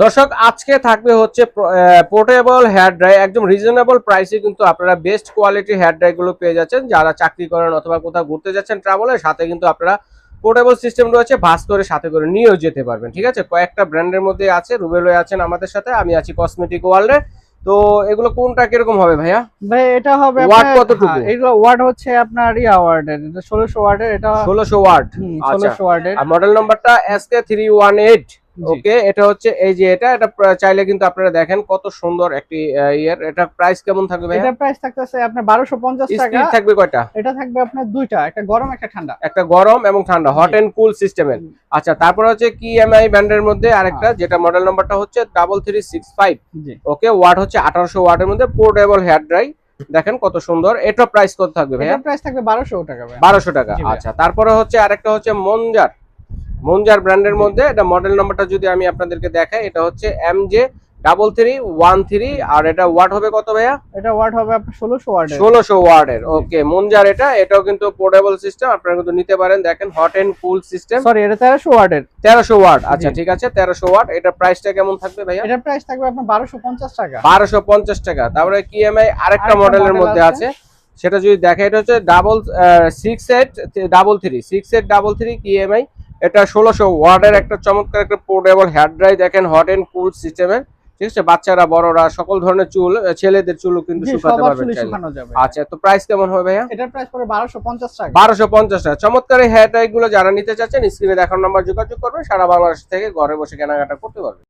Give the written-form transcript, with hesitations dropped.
দর্শক আজকে থাকবে হচ্ছে পোর্টেবল হেয়ার ড্রাই, একদম রিজনেবল প্রাইসে কিন্তু আপনারা বেস্ট কোয়ালিটি হেয়ার ড্রাই গুলো পেয়ে যাচ্ছেন। যারা চাকরি করেন অথবা কোথাও ঘুরতে যাচ্ছেন ট্রাভেলের সাথে কিন্তু আপনারা পোর্টেবল সিস্টেম রয়েছে, ভাঁজ করে সাথে করে নিয়েও যেতে পারবেন। ঠিক আছে, কয়েকটা ব্র্যান্ডের মধ্যে আছে। রুবেল আছেন আমাদের সাথে, আমি আছি কসমেটিক ওয়ার্ল্ডে। তো এগুলো কোনটা কিরকম হবে ভাইয়া? ভাই এটা হবে ওয়াট আপনার কতটুকু? এগুলো ওয়াট হচ্ছে আপনার ওয়ার্ডের, এটা 1600 ওয়াটের। এটা 1600 ওয়াট। আচ্ছা, 1600 ওয়াটের। আর মডেল নাম্বারটা SK318। জি। ওকে, এটা হচ্ছে এই যে এটা চাইলে কিন্তু আপনারা দেখেন কত সুন্দর একটি ইয়ার। এটা প্রাইস কেমন থাকবে ভাইয়া? এটা প্রাইস থাকতেছে আপনার 1250 টাকা। স্পিড থাকবে কয়টা? এটা থাকবে আপনার দুইটা, একটা গরম একটা ঠান্ডা। একটা গরম এবং ঠান্ডা, হট এন্ড কুল সিস্টেমের। আচ্ছা, তারপর হচ্ছে কিএমআই ব্র্যান্ডের মধ্যে আরেকটা, যেটা মডেল নাম্বারটা হচ্ছে 3365। জি। ওকে, ওয়াট হচ্ছে 1800 ওয়াটের মধ্যে পোর্টেবল হেয়ার ড্রাই। দেখেন কত সুন্দর। এটা প্রাইস কত থাকবে ভাইয়া? এটা প্রাইস থাকবে 1200 টাকা ভাই। 1200 টাকা। জি ভাইয়া। আচ্ছা, তারপরে হচ্ছে আরেকটা হচ্ছে মঞ্জার ব্র্যান্ডের মধ্যে। এটা মডেল নাম্বারটা যদি আমি আপনাদেরকে দেখাই, এটা হচ্ছে MJ3313। আর এটা ওয়াট হবে কত ভাইয়া? এটা ওয়াট হবে আপনার 1600 ওয়াটের। 1600 ওয়াটের। ওকে, মঞ্জার এটাও কিন্তু পোর্টেবল সিস্টেম, আপনারা কিন্তু নিতে পারেন। দেখেন hot and cool system. Sorry, এটা 1300 ওয়াটের। 1300 ওয়াট। আচ্ছা ঠিক আছে, 1300 ওয়াট। এটা প্রাইসটা কেমন থাকবে ভাইয়া? এটা প্রাইস থাকবে আপনার 1250 টাকা। 1250 টাকা। তারপরে কিএমআই আরেকটা আরেকটা মডেলের model মধ্যে আছে, সেটা যদি দেখে, এটা হচ্ছে 6833 কিএমআই। এটা 1600 ওয়াটের একটা চমৎকার একটা পোর্টেবল হেয়ার ড্রাই। দেখেন হট এন্ড কুল সিস্টেমের। ঠিক আছে, বাচ্চারা বড়রা সকল ধরনের চুল, ছেলেদের চুলও কিন্তু জি, শুকাতে সবার পারবেন চুলই চাইলে। শুকানো যাবে। আচ্ছা, তো প্রাইস কেমন হবে ভাইয়া? এটার প্রাইস পড়বে 1250 টাকা। 1250 টাকা। চমৎকার এই হেয়ার ড্রাই গুলো যারা নিতে চাচ্ছেন, স্ক্রিনে দেখার নাম্বার যোগাযোগ করবেন, সারা বাংলাদেশ থেকে ঘরে বসে কেনাকাটা করতে পারবেন।